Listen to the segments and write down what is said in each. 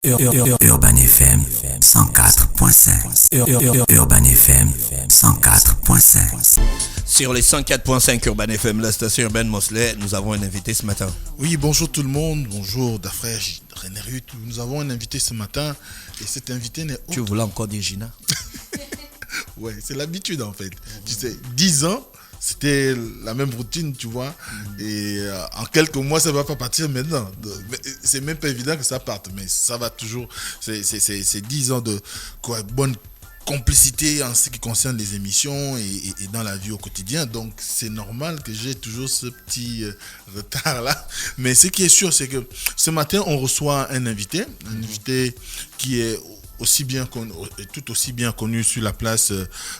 Urban FM 104.5. Urban FM 104.5. Sur les 104.5 Urban FM, la station urbaine Mosley, nous avons un invité ce matin. Oui, bonjour tout le monde. Bonjour Dafresh, René Ruth. Nous avons un invité ce matin et cet invité n'est autre. Tu voulais encore dire Gina? Ouais, c'est l'habitude en fait. Tu sais, 10 ans, c'était la même routine, tu vois. Et en quelques mois, ça ne va pas partir maintenant. C'est même pas évident que ça parte, mais ça va toujours. C'est 10 ans de bonne complicité en ce qui concerne les émissions et dans la vie au quotidien. Donc, c'est normal que j'ai toujours ce petit retard-là. Mais ce qui est sûr, c'est que ce matin, on reçoit un invité qui est tout aussi bien connu sur la place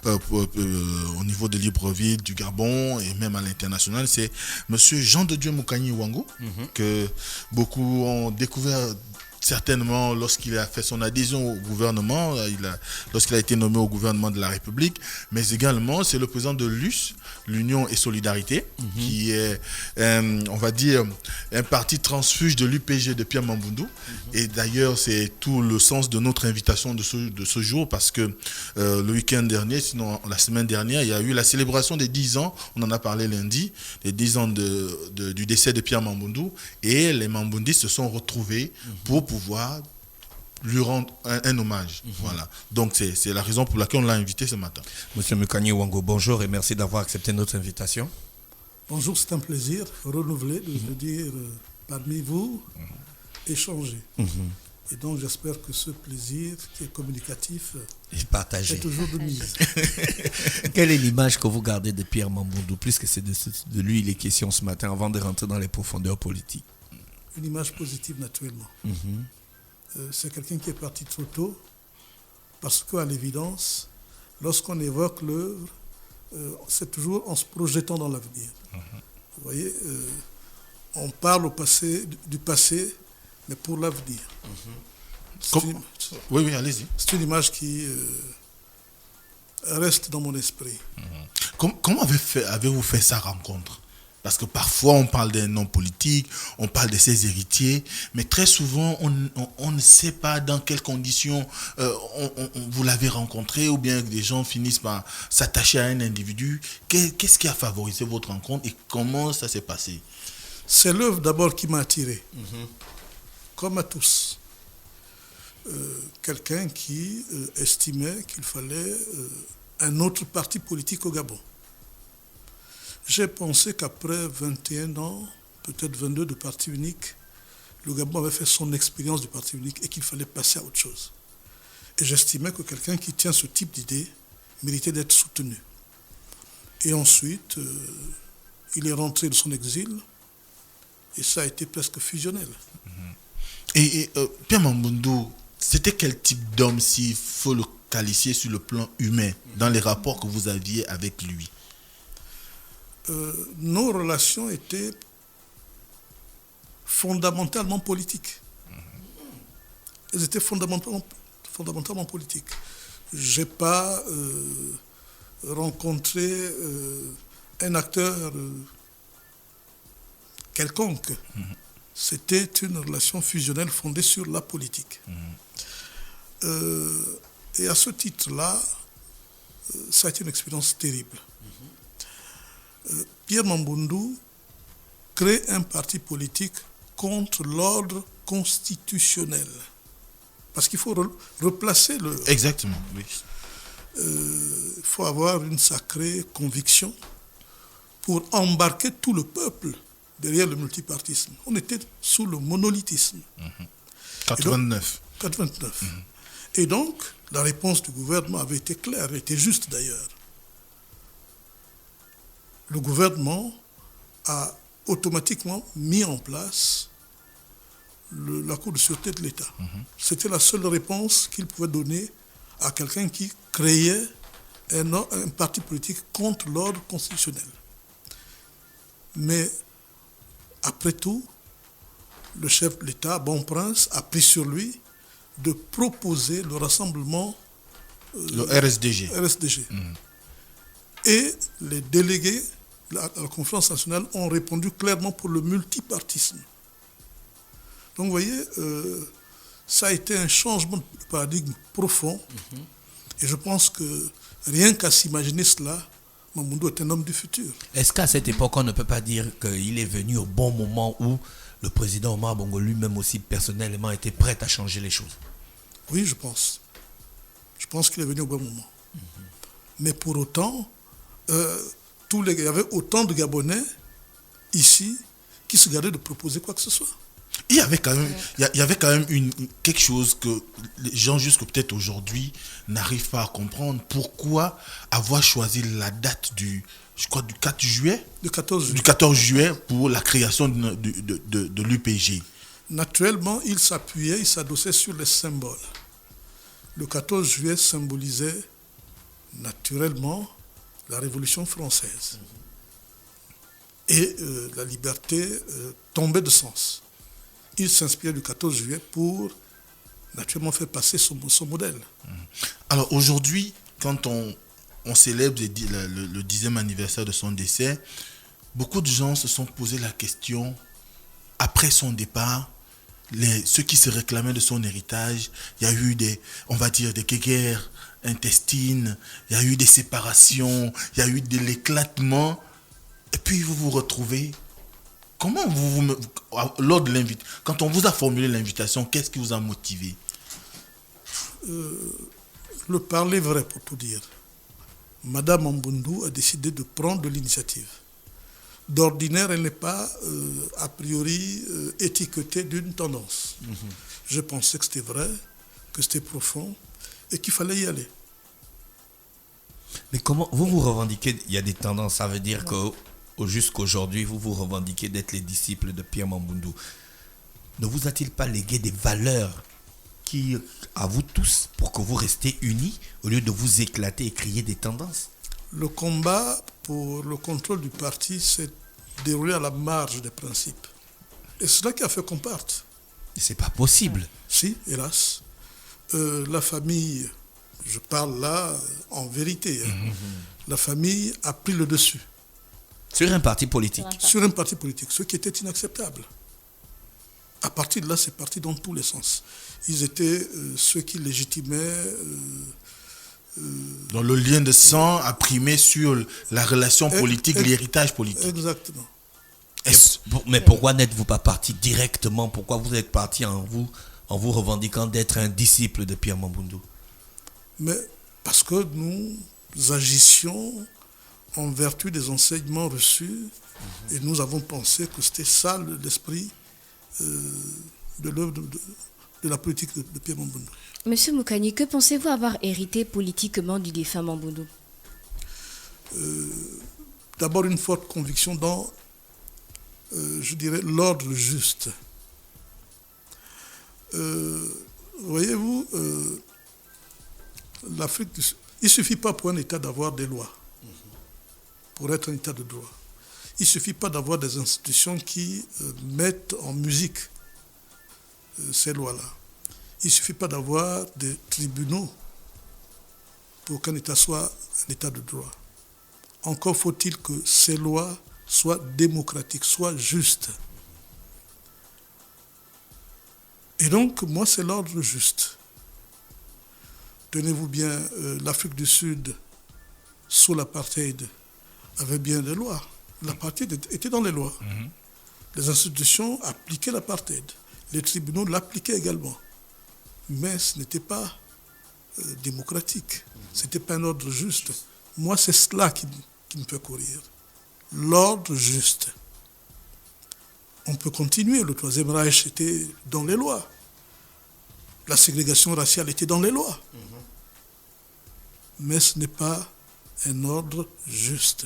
au niveau de Libreville, du Gabon et même à l'international. C'est monsieur Jean de Dieu Moukani Wango, que beaucoup ont découvert certainement lorsqu'il a fait son adhésion au gouvernement, lorsqu'il a été nommé au gouvernement de la République, mais également c'est le président de l'US, l'Union et Solidarité, qui est, on va dire, un parti transfuge de l'UPG de Pierre Mamboundou. Et d'ailleurs, c'est tout le sens de notre invitation de ce jour, parce que le week-end dernier, sinon la semaine dernière, il y a eu la célébration des 10 ans, on en a parlé lundi, les 10 ans du décès de Pierre Mamboundou, et les Mamboundistes se sont retrouvés pour pouvoir lui rendre un hommage. Voilà. Donc c'est la raison pour laquelle on l'a invité ce matin. Monsieur Moukani Wango, bonjour et merci d'avoir accepté notre invitation. Bonjour, c'est un plaisir renouvelé de dire parmi vous, échanger. Et donc j'espère que ce plaisir qui est communicatif partagé. est toujours de mise. Quelle est l'image que vous gardez de Pierre Mamboundou, puisque c'est de lui les questions ce matin, avant de rentrer dans les profondeurs politiques? Une image positive naturellement. C'est quelqu'un qui est parti trop tôt, parce qu'à l'évidence, lorsqu'on évoque l'œuvre, c'est toujours en se projetant dans l'avenir. Vous voyez, on parle du passé, mais pour l'avenir. Oui, allez-y. C'est une image qui reste dans mon esprit. Comment avez-vous fait sa rencontre? Parce que parfois, on parle d'un homme politique, on parle de ses héritiers, mais très souvent, on ne sait pas dans quelles conditions vous l'avez rencontré, ou bien que des gens finissent par s'attacher à un individu. Qu'est-ce qui a favorisé votre rencontre et comment ça s'est passé? C'est l'œuvre d'abord qui m'a attiré, comme à tous. Quelqu'un qui estimait qu'il fallait un autre parti politique au Gabon. J'ai pensé qu'après 21 ans, peut-être 22 de parti unique, le Gabon avait fait son expérience du parti unique et qu'il fallait passer à autre chose. Et j'estimais que quelqu'un qui tient ce type d'idée méritait d'être soutenu. Et ensuite, il est rentré de son exil et ça a été presque fusionnel. Et Pierre Mamboundou, c'était quel type d'homme, s'il faut le qualifier sur le plan humain, dans les rapports que vous aviez avec lui? Nos relations étaient fondamentalement politiques. Elles étaient fondamentalement politiques. Je n'ai pas rencontré un acteur quelconque. C'était une relation fusionnelle fondée sur la politique. Et à ce titre-là, ça a été une expérience terrible. Pierre Mamboundou crée un parti politique contre l'ordre constitutionnel. Parce qu'il faut replacer le... Exactement, oui. Il faut avoir une sacrée conviction pour embarquer tout le peuple derrière le multipartisme. On était sous le monolithisme. 89. 89. Et donc, la réponse du gouvernement avait été claire, elle était juste d'ailleurs. Le gouvernement a automatiquement mis en place la Cour de sûreté de l'État. C'était la seule réponse qu'il pouvait donner à quelqu'un qui créait un parti politique contre l'ordre constitutionnel. Mais après tout, le chef de l'État, Bon Prince, a pris sur lui de proposer le rassemblement le RSDG. Et les délégués à la conférence nationale ont répondu clairement pour le multipartisme. Donc vous voyez, ça a été un changement de paradigme profond. Et je pense que rien qu'à s'imaginer cela, Mamboundou est un homme du futur. Est-ce qu'à cette époque, on ne peut pas dire qu'il est venu au bon moment où le président Omar Bongo lui-même aussi personnellement était prêt à changer les choses? Oui, je pense. Je pense qu'il est venu au bon moment. Mais pour autant, il y avait autant de Gabonais ici qui se gardaient de proposer quoi que ce soit. Il y avait quand même, quelque chose que les gens jusque peut-être aujourd'hui n'arrivent pas à comprendre. Pourquoi avoir choisi la date du 4 juillet, Le 14 juillet. du 14 juillet pour la création de l'UPG? Naturellement, il s'adossait sur les symboles. Le 14 juillet symbolisait naturellement la Révolution française. Et la liberté tombait de sens. Il s'inspirait du 14 juillet pour naturellement faire passer son modèle. Alors aujourd'hui, quand on célèbre le 10e anniversaire de son décès, beaucoup de gens se sont posé la question, après son départ, ceux qui se réclamaient de son héritage, il y a eu des guerres intestines, il y a eu des séparations, il y a eu de l'éclatement, et puis vous vous retrouvez. Comment quand on vous a formulé l'invitation, qu'est-ce qui vous a motivé? Le parler vrai, pour tout dire. Madame Mamboundou a décidé de prendre de l'initiative. D'ordinaire, elle n'est pas a priori étiquetée d'une tendance. Je pensais que c'était vrai, que c'était profond et qu'il fallait y aller. Mais comment vous revendiquez? Il y a des tendances, ça veut dire que jusqu'aujourd'hui, vous revendiquez d'être les disciples de Pierre Mamboundou. Ne vous a-t-il pas légué des valeurs à vous tous pour que vous restiez unis au lieu de vous éclater et crier des tendances? Le combat pour le contrôle du parti s'est déroulé à la marge des principes. Et c'est cela qui a fait qu'on parte. C'est pas possible. Si, hélas. La famille, je parle là en vérité, la famille a pris le dessus. Sur un parti politique. Sur un parti politique, ce qui était inacceptable. À partir de là, c'est parti dans tous les sens. Ils étaient ceux qui légitimaient... Donc le lien de sang a primé sur la relation politique, l'héritage politique. Exactement. Mais pourquoi n'êtes-vous pas parti directement? Pourquoi vous êtes parti en vous revendiquant d'être un disciple de Pierre Mamboundou? Mais parce que nous agissions en vertu des enseignements reçus et nous avons pensé que c'était ça l'esprit de l'œuvre de la politique de Pierre Mamboundou. Monsieur Moukani, que pensez-vous avoir hérité politiquement du défunt Mamboundou? D'abord une forte conviction dans, je dirais, l'ordre juste. Voyez-vous, l'Afrique du Sud, il ne suffit pas pour un État d'avoir des lois, pour être un État de droit. Il ne suffit pas d'avoir des institutions qui mettent en musique ces lois-là. Il ne suffit pas d'avoir des tribunaux pour qu'un État soit un État de droit. Encore faut-il que ces lois soient démocratiques, soient justes. Et donc, moi, c'est l'ordre juste. Tenez-vous bien, l'Afrique du Sud, sous l'apartheid, avait bien des lois. L'apartheid était dans les lois. Les institutions appliquaient l'apartheid. Les tribunaux l'appliquaient également. Mais ce n'était pas démocratique. Ce n'était pas un ordre juste. Moi, c'est cela qui me fait courir. L'ordre juste. On peut continuer. Le Troisième Reich était dans les lois. La ségrégation raciale était dans les lois. Mais ce n'est pas un ordre juste.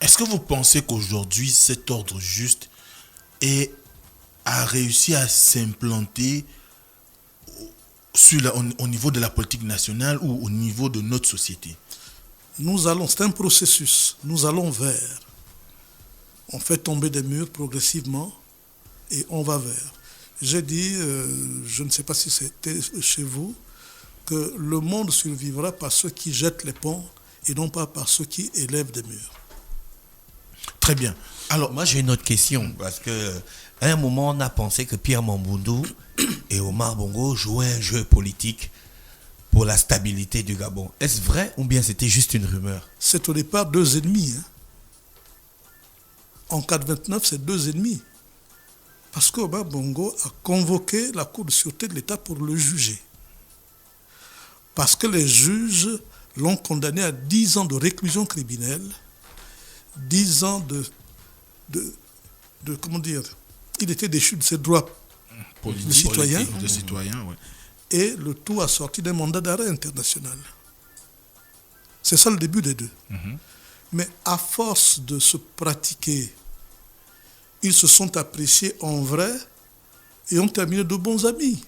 Est-ce que vous pensez qu'aujourd'hui, cet ordre juste a réussi à s'implanter au niveau de la politique nationale ou au niveau de notre société? C'est un processus. Nous allons vers. On fait tomber des murs progressivement et on va vers. J'ai dit, je ne sais pas si c'était chez vous, que le monde survivra par ceux qui jettent les ponts et non pas par ceux qui élèvent des murs. Très bien. Alors, moi j'ai une autre question, parce qu'à un moment on a pensé que Pierre Mamboundou et Omar Bongo jouait un jeu politique pour la stabilité du Gabon. Est-ce vrai ou bien c'était juste une rumeur? C'est au départ 2 ennemis. En 1929, c'est 2 ennemis. Parce qu'Omar Bongo a convoqué la Cour de sûreté de l'État pour le juger. Parce que les juges l'ont condamné à 10 ans de réclusion criminelle, 10 ans de comment dire, il était déchu de ses droits de citoyen, ouais. et le tout assorti d'un mandat d'arrêt international. C'est ça le début des deux. Mais à force de se pratiquer, ils se sont appréciés en vrai et ont terminé de bons amis.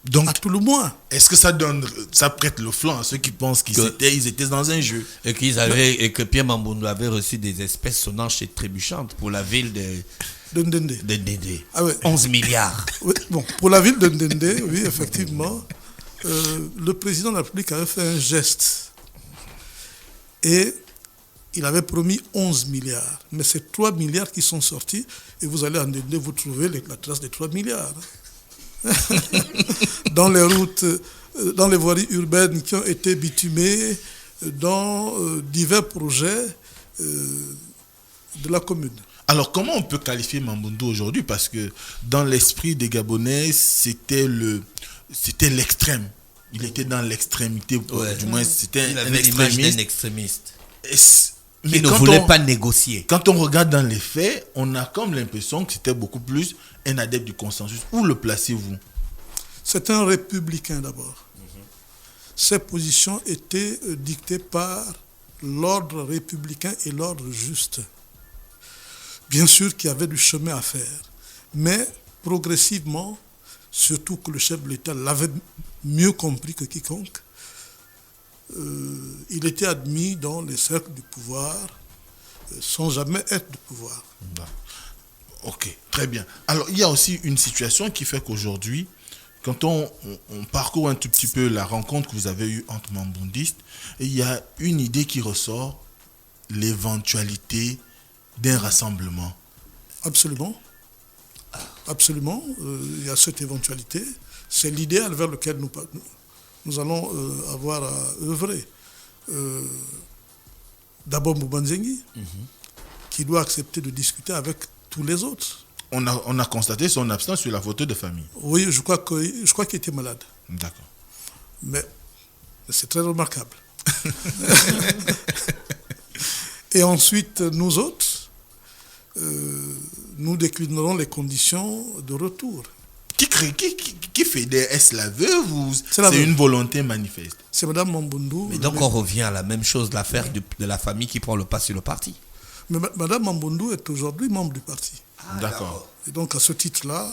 Donc, à tout le moins. Est-ce que ça prête le flanc à ceux qui pensent qu'ils étaient dans un jeu? Et que Pierre Mamboundou avait reçu des espèces sonnantes et trébuchantes pour la ville de Ndendé. Ah ouais. 11 milliards. Oui, bon, pour la ville de Ndendé, oui, effectivement, le président de la République avait fait un geste. Et il avait promis 11 milliards. Mais c'est 3 milliards qui sont sortis. Et vous allez à Ndendé, vous trouvez la trace des 3 milliards. Dans les routes, dans les voiries urbaines qui ont été bitumées, dans divers projets de la commune. Alors, comment on peut qualifier Mamboundou aujourd'hui? Parce que dans l'esprit des Gabonais, c'était l'extrême. Il était dans l'extrémité, du moins c'était un extrémiste. Mais il ne voulait pas négocier. Quand on regarde dans les faits, on a comme l'impression que c'était beaucoup plus un adepte du consensus. Où le placez-vous? C'est un républicain d'abord. Ses positions étaient dictées par l'ordre républicain et l'ordre juste. Bien sûr qu'il y avait du chemin à faire, mais progressivement, surtout que le chef de l'État l'avait mieux compris que quiconque, il était admis dans les cercles du pouvoir sans jamais être du pouvoir. Ok, très bien. Alors, il y a aussi une situation qui fait qu'aujourd'hui, quand on parcourt un tout petit peu la rencontre que vous avez eue entre mamboundistes, il y a une idée qui ressort, l'éventualité d'un rassemblement. Absolument. Absolument. Il y a cette éventualité. C'est l'idéal vers lequel nous allons avoir à œuvrer. D'abord Moubanzengi, qui doit accepter de discuter avec tous les autres. On a constaté son absence sur la photo de famille. Oui, je crois qu'il était malade. D'accord. Mais c'est très remarquable. Et ensuite, nous autres, nous déclinerons les conditions de retour. Qui fait des est-ce la veuve ou c'est veuve. Une volonté manifeste? C'est Mme Mamboundou. Mais donc on revient à la même chose, l'affaire de la famille qui prend le pas sur le parti. Mais Mme Mamboundou est aujourd'hui membre du parti. D'accord. Et donc à ce titre-là,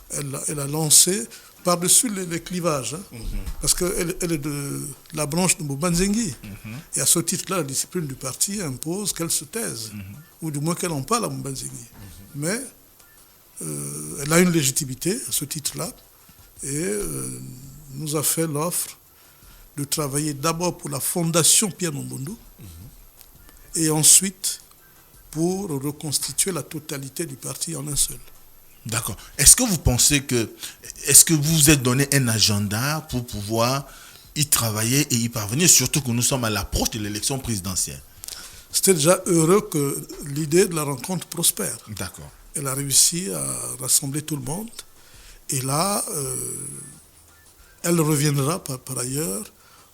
elle a lancé par-dessus les clivages, parce qu'elle est de la branche de Moubanzengi. Et à ce titre-là, la discipline du parti impose qu'elle se taise, ou du moins qu'elle en parle à Moubanzengi. Mais elle a une légitimité à ce titre-là, et nous a fait l'offre de travailler d'abord pour la fondation Pierre Mamboundou, et ensuite pour reconstituer la totalité du parti en un seul. D'accord. Est-ce que vous vous êtes donné un agenda pour pouvoir y travailler et y parvenir, surtout que nous sommes à l'approche de l'élection présidentielle? C'était déjà heureux que l'idée de la rencontre prospère. D'accord. Elle a réussi à rassembler tout le monde. Et là, elle reviendra par ailleurs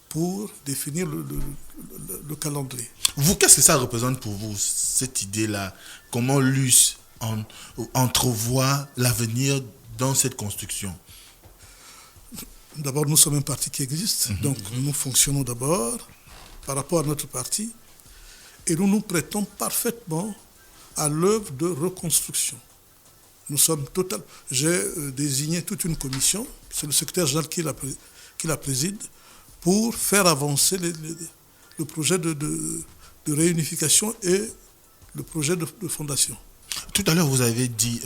pour définir le calendrier. Vous, qu'est-ce que ça représente pour vous, cette idée-là? Comment l'US entrevoit l'avenir dans cette construction? D'abord, nous sommes un parti qui existe, donc nous fonctionnons d'abord par rapport à notre parti et nous nous prêtons parfaitement à l'œuvre de reconstruction. Nous sommes total. J'ai désigné toute une commission, c'est le secrétaire général qui la préside, pour faire avancer le projet de réunification et le projet de fondation. Tout à l'heure, vous avez dit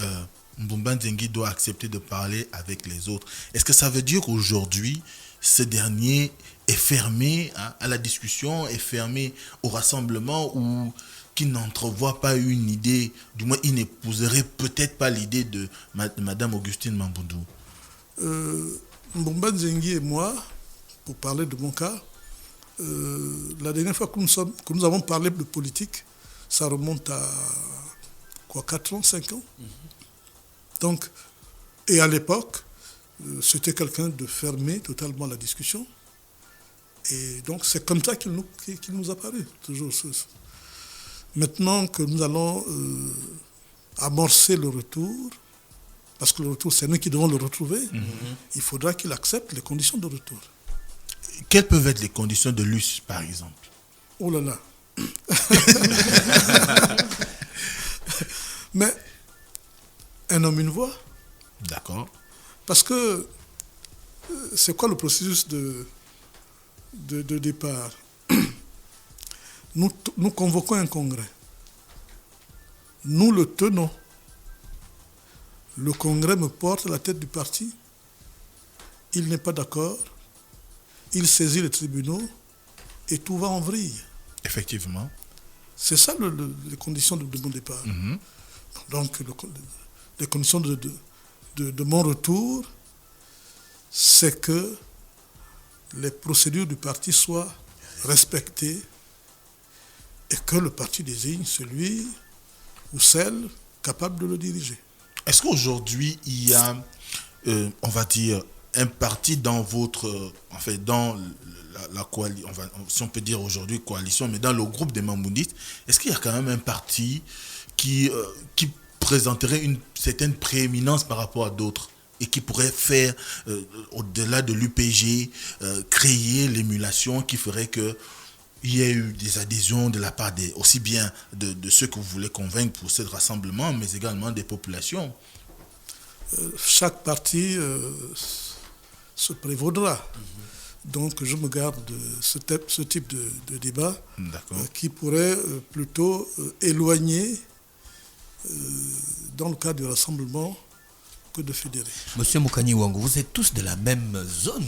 Moubanzengi doit accepter de parler avec les autres. Est-ce que ça veut dire qu'aujourd'hui, ce dernier est fermé à la discussion, est fermé au rassemblement, ou qu'il n'entrevoit pas une idée, du moins il n'épouserait peut-être pas l'idée de Madame Augustine Mamboundou? Mbumba Nzengi et moi, pour parler de mon cas, la dernière fois que nous avons parlé de politique, ça remonte à 4 ans, 5 ans. Donc, et à l'époque, c'était quelqu'un de fermé totalement à la discussion. Et donc, c'est comme ça qu'il nous a paru, toujours. Maintenant que nous allons amorcer le retour, parce que le retour, c'est nous qui devons le retrouver, il faudra qu'il accepte les conditions de retour. Quelles peuvent être les conditions de luce, par exemple? Oh là là. Mais un homme, une voix. D'accord. Parce que c'est quoi le processus de départ? Nous convoquons un congrès. Nous le tenons. Le congrès me porte à la tête du parti. Il n'est pas d'accord. Il saisit les tribunaux et tout va en vrille. Effectivement. C'est ça les conditions de mon départ. Donc, les conditions de mon retour, c'est que les procédures du parti soient respectées et que le parti désigne celui ou celle capable de le diriger. Est-ce qu'aujourd'hui, il y a, on va dire, un parti dans votre, dans la coalition, si on peut dire aujourd'hui coalition, mais dans le groupe des Mambundistes, est-ce qu'il y a quand même un parti qui présenterait une certaine prééminence par rapport à d'autres et qui pourrait faire, au-delà de l'UPG, créer l'émulation qui ferait que il y a eu des adhésions de la part aussi bien de ceux que vous voulez convaincre pour ce rassemblement, mais également des populations? Chaque parti se prévaudra. Donc je me garde de ce type de débat qui pourrait plutôt éloigner, dans le cadre du rassemblement, que de fédérer. Monsieur Mokani Wango, vous êtes tous de la même zone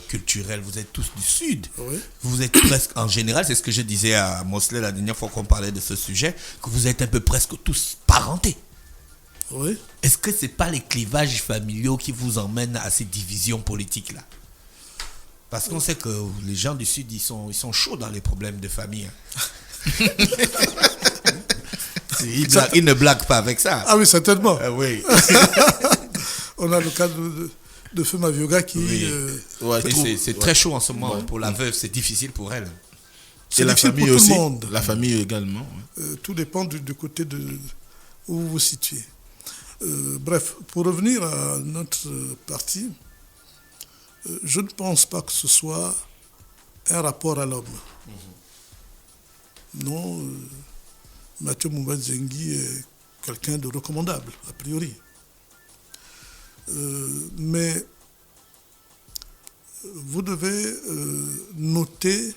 culturelle, vous êtes tous du Sud. Oui. Vous êtes presque, en général, c'est ce que je disais à Mosley la dernière fois qu'on parlait de ce sujet, que vous êtes un peu presque tous parentés. Oui. Est-ce que ce n'est pas les clivages familiaux qui vous emmènent à ces divisions politiques-là? Parce qu'on sait que les gens du Sud, ils sont chauds dans les problèmes de famille. Ils ne blaguent pas avec ça. Ah oui, certainement. Oui. On a le cas de Feu Mavioga qui... Oui. C'est très chaud en ce moment. Pour la veuve, c'est difficile pour elle. C'est la famille pour aussi. Tout le monde. La famille également. Tout dépend du côté où vous vous situez. Bref, pour revenir à notre parti, je ne pense pas que ce soit un rapport à l'homme. Non, Mathieu Mbumba Nzengi est quelqu'un de recommandable, a priori. Mais vous devez noter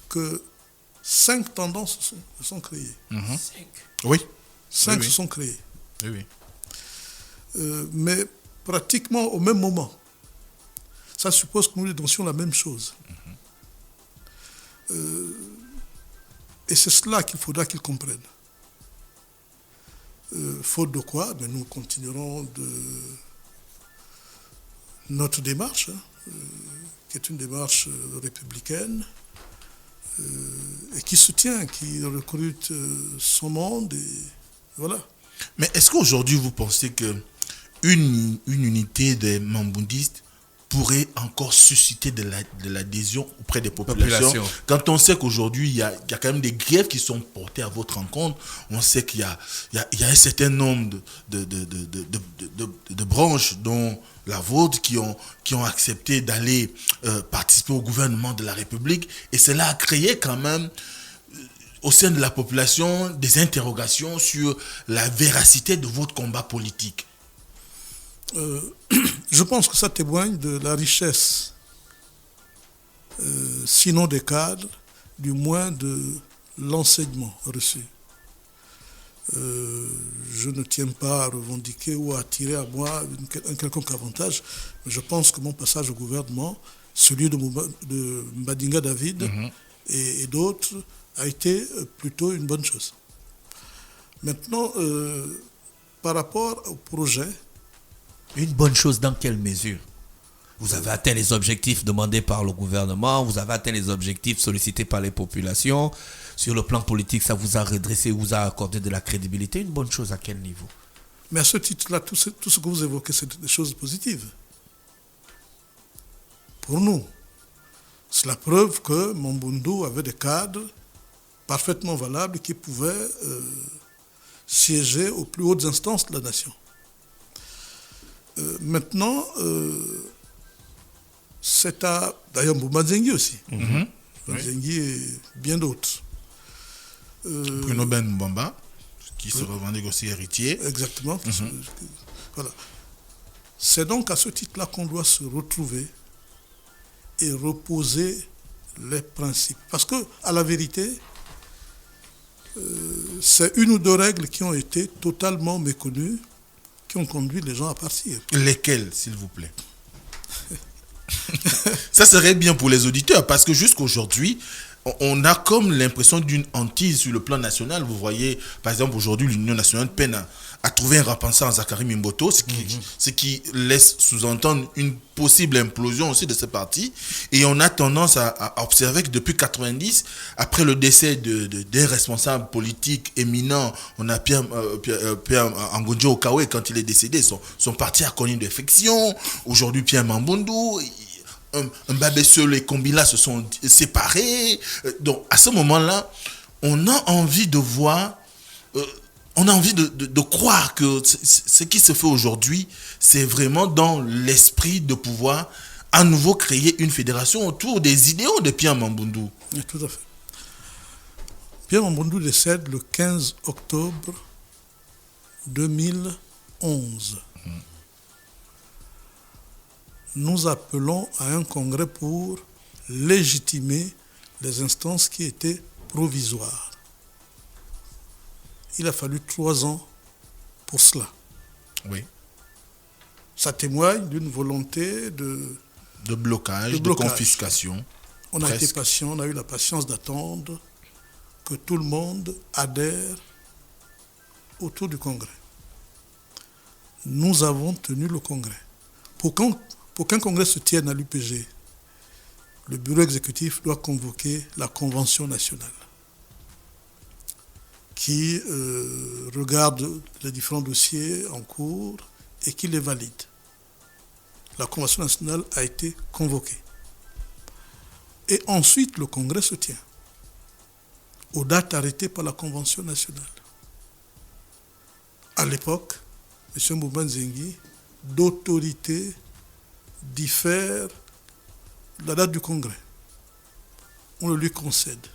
que 5 tendances se sont créées. 5 Oui. 5 se sont créées. Oui. Mais pratiquement au même moment. Ça suppose que nous densions la même chose. Et c'est cela qu'il faudra qu'ils comprennent. Faute de quoi, mais nous continuerons notre démarche, qui est une démarche républicaine, et qui soutient, qui recrute son monde, et voilà. Mais est-ce qu'aujourd'hui vous pensez que une unité des Mambundistes pourrait encore susciter de l'adhésion auprès des populations. Quand on sait qu'aujourd'hui, il y a quand même des griefs qui sont portés à votre rencontre, on sait qu'il y a un certain nombre de branches, dont la vôtre, qui ont accepté d'aller participer au gouvernement de la République, et cela a créé quand même au sein de la population des interrogations sur la véracité de votre combat politique. Je pense que ça témoigne de la richesse, sinon des cadres, du moins de l'enseignement reçu. Je ne tiens pas à revendiquer ou à tirer à moi un quelconque avantage, mais je pense que mon passage au gouvernement, celui de Mbadinga David et d'autres, a été plutôt une bonne chose. Maintenant, par rapport au projet, Une bonne chose dans quelle mesure? Vous avez atteint les objectifs demandés par le gouvernement, vous avez atteint les objectifs sollicités par les populations. Sur le plan politique, ça vous a redressé, vous a accordé de la crédibilité. Une bonne chose à quel niveau? Mais à ce titre-là, tout ce que vous évoquez, c'est des choses positives. Pour nous, c'est la preuve que Mambundu avait des cadres parfaitement valables qui pouvaient siéger aux plus hautes instances de la nation. Maintenant, c'est à... D'ailleurs, Mbouba Zengi aussi. Mbouba Zengi et bien d'autres. Bruno Ben Mbamba, qui se revendique aussi héritier. Exactement. Voilà. C'est donc à ce titre-là qu'on doit se retrouver et reposer les principes. Parce que, à la vérité, c'est une ou deux règles qui ont été totalement méconnues, qui ont conduit les gens à partir. Lesquelles, s'il vous plaît? Ça serait bien pour les auditeurs, parce que jusqu'aujourd'hui, on a comme l'impression d'une hantise sur le plan national. Vous voyez, par exemple, aujourd'hui, l'Union nationale peine à trouver un repensant en Zachary Mimboto, ce qui laisse sous-entendre une possible implosion aussi de ce parti. Et on a tendance à observer que depuis 90, après le décès d'un responsable politique éminent, on a Pierre Angonjo Okawe, quand il est décédé, son parti a connu une défection. Aujourd'hui, Pierre Mambundu... Mbabé Seul et Kombila se sont séparés. Donc, à ce moment-là, on a envie de voir, on a envie de croire que ce qui se fait aujourd'hui, c'est vraiment dans l'esprit de pouvoir à nouveau créer une fédération autour des idéaux de Pierre Mambundu. Oui, tout à fait. Pierre Mambundu décède le 15 octobre 2011. Nous appelons à un congrès pour légitimer les instances qui étaient provisoires. Il a fallu 3 ans pour cela. Oui. Ça témoigne d'une volonté de blocage, de confiscation. On a été patient, on a eu la patience d'attendre que tout le monde adhère autour du congrès. Nous avons tenu le congrès. Pour qu'un congrès se tienne à l'UPG, le bureau exécutif doit convoquer la convention nationale qui regarde les différents dossiers en cours et qui les valide. La convention nationale a été convoquée. Et ensuite, le congrès se tient aux dates arrêtées par la convention nationale. À l'époque, M. Mbouba Zengi, d'autorité, diffère la date du congrès. On le lui concède.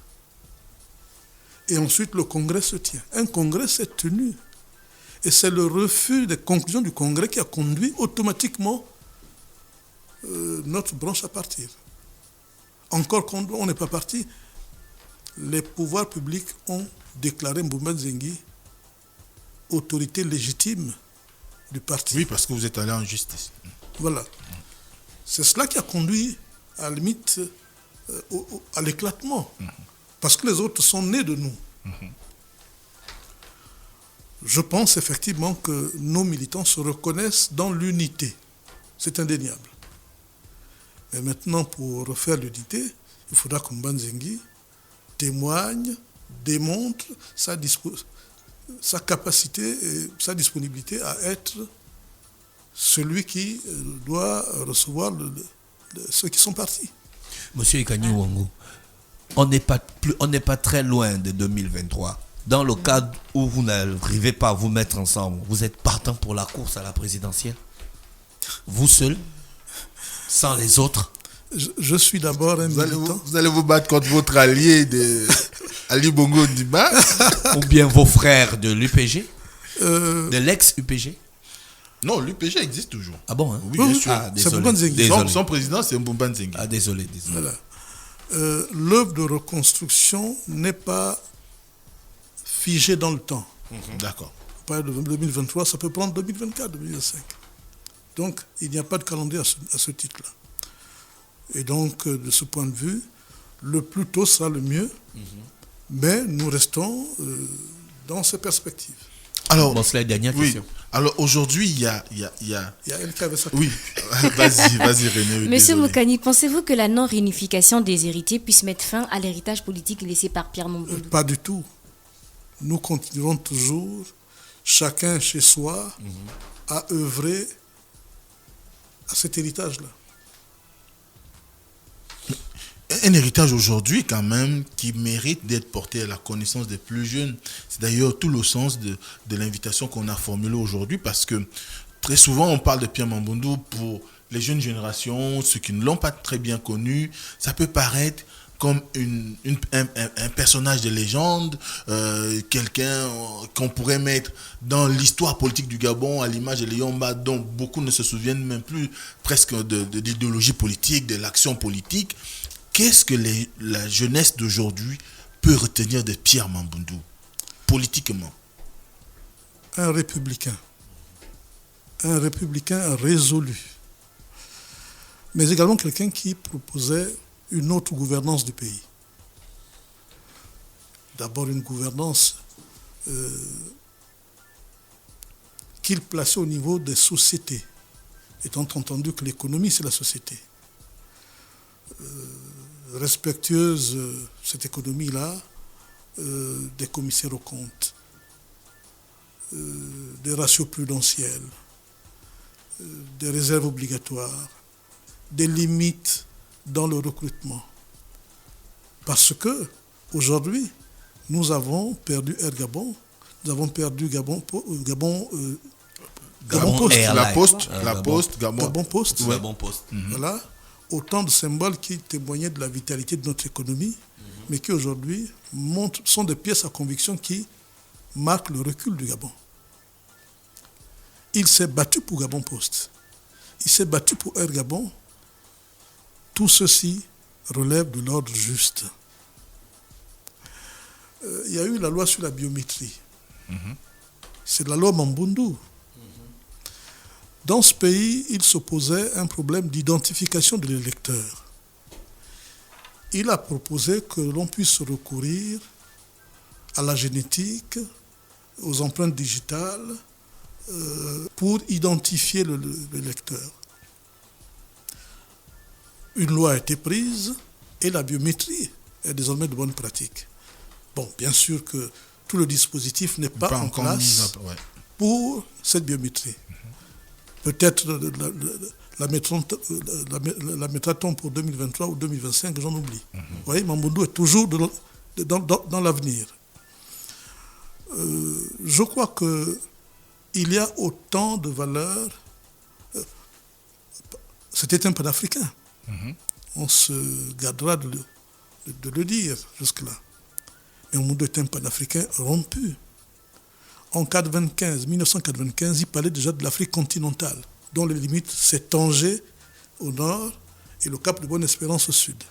Et ensuite, le congrès se tient. Un congrès s'est tenu. Et c'est le refus des conclusions du congrès qui a conduit automatiquement notre branche à partir. Encore qu'on n'est pas parti, les pouvoirs publics ont déclaré Mbouba Zengi autorité légitime du parti. Oui, parce que vous êtes allé en justice. Voilà. C'est cela qui a conduit, à la limite, à l'éclatement. Parce que les autres sont nés de nous. Je pense effectivement que nos militants se reconnaissent dans l'unité. C'est indéniable. Mais maintenant, pour refaire l'unité, il faudra que Mbouba Zengi témoigne, démontre sa capacité et sa disponibilité à être celui qui doit recevoir ceux qui sont partis. Monsieur Ikanyi Ouangou, on n'est pas très loin de 2023. Dans le cadre où vous n'arrivez pas à vous mettre ensemble, vous êtes partant pour la course à la présidentielle? Vous seul? Sans les autres? Je suis d'abord un militant. Vous allez vous battre contre votre allié Ali Bongo Ondimba? Ou bien vos frères de l'UPG? De l'ex-UPG? Non, l'UPG existe toujours. Ah bon, hein? Oui, bien sûr. Ah, c'est Mbouba Zengi. Son président, c'est Mbouba Zengi. Ah, désolé. Voilà. L'œuvre de reconstruction n'est pas figée dans le temps. D'accord. On parle de 2023, ça peut prendre 2024, 2025. Donc, il n'y a pas de calendrier à ce titre-là. Et donc, de ce point de vue, le plus tôt sera le mieux, mais nous restons dans ces perspectives. Alors, Bon, c'est la dernière oui. question. Alors aujourd'hui, il y a... Il y a elle qui avait ça. Oui, vas-y René. Oui, Monsieur désolé. Mokani, pensez-vous que la non-réunification des héritiers puisse mettre fin à l'héritage politique laissé par Pierre Mamboundou? Pas du tout. Nous continuerons toujours, chacun chez soi, à œuvrer à cet héritage-là. Un héritage aujourd'hui quand même qui mérite d'être porté à la connaissance des plus jeunes. C'est d'ailleurs tout le sens de l'invitation qu'on a formulée aujourd'hui, parce que très souvent on parle de Pierre Mamboundou pour les jeunes générations, ceux qui ne l'ont pas très bien connu. Ça peut paraître comme un personnage de légende, quelqu'un qu'on pourrait mettre dans l'histoire politique du Gabon à l'image de Léomba, dont beaucoup ne se souviennent même plus presque de l'idéologie politique, de l'action politique. Qu'est-ce que la jeunesse d'aujourd'hui peut retenir de Pierre Mamboundou, politiquement? Un républicain résolu, mais également quelqu'un qui proposait une autre gouvernance du pays. D'abord une gouvernance qu'il plaçait au niveau des sociétés, étant entendu que l'économie c'est la société. Respectueuse, cette économie-là, des commissaires aux comptes, des ratios prudentiels, des réserves obligatoires, des limites dans le recrutement. Parce que aujourd'hui, nous avons perdu Air Gabon, nous avons perdu Gabon Post. La Poste, Gabon Post. Ouais. Gabon Post. Voilà. Autant de symboles qui témoignaient de la vitalité de notre économie, mais qui aujourd'hui sont des pièces à conviction qui marquent le recul du Gabon. Il s'est battu pour Gabon Post. Il s'est battu pour Air Gabon. Tout ceci relève de l'ordre juste. Il y a eu la loi sur la biométrie. C'est la loi Mamboundou. Dans ce pays, il s'opposait à un problème d'identification de l'électeur. Il a proposé que l'on puisse recourir à la génétique, aux empreintes digitales, pour identifier l'électeur. Une loi a été prise et la biométrie est désormais de bonne pratique. Bon, bien sûr que tout le dispositif n'est pas en place pour cette biométrie. Peut-être la mettra-t-on pour 2023 ou 2025, j'en oublie. Vous voyez, Mamboundou est toujours dans l'avenir. Je crois qu'il y a autant de valeurs. C'était un panafricain. On se gardera de le dire jusque-là. Mais Mamboundou est un panafricain rompu. En 1995, il parlait déjà de l'Afrique continentale, dont les limites, c'est Tanger au nord et le Cap de Bonne-Espérance au sud.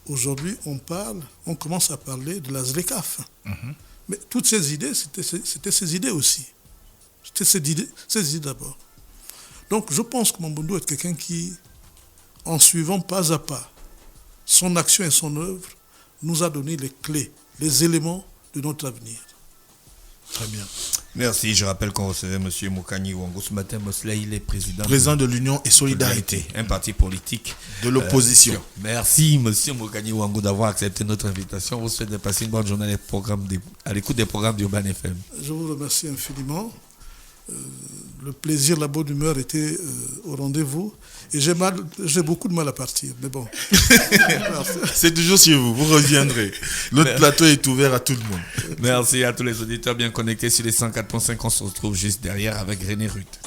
Aujourd'hui, on commence à parler de la ZLECAF. Mais toutes ces idées, c'était ces idées aussi. C'était ces idées d'abord. Donc je pense que Mamboundou est quelqu'un qui, en suivant pas à pas son action et son œuvre, nous a donné les clés, les éléments de notre avenir. Très bien. Merci. Je rappelle qu'on recevait M. Mokani Ouangou ce matin. Mosley, il est président de l'Union et Solidarité, un parti politique de l'opposition. Merci, M. Mokani Ouangou, d'avoir accepté notre invitation. On vous souhaite de passer une bonne journée à l'écoute des programmes d'Urban FM. Je vous remercie infiniment. Le plaisir, la bonne humeur était au rendez-vous. Et j'ai beaucoup de mal à partir, mais bon. C'est toujours chez vous, vous reviendrez. Notre plateau est ouvert à tout le monde. Merci à tous les auditeurs bien connectés sur les 104.5. On se retrouve juste derrière avec René Ruth.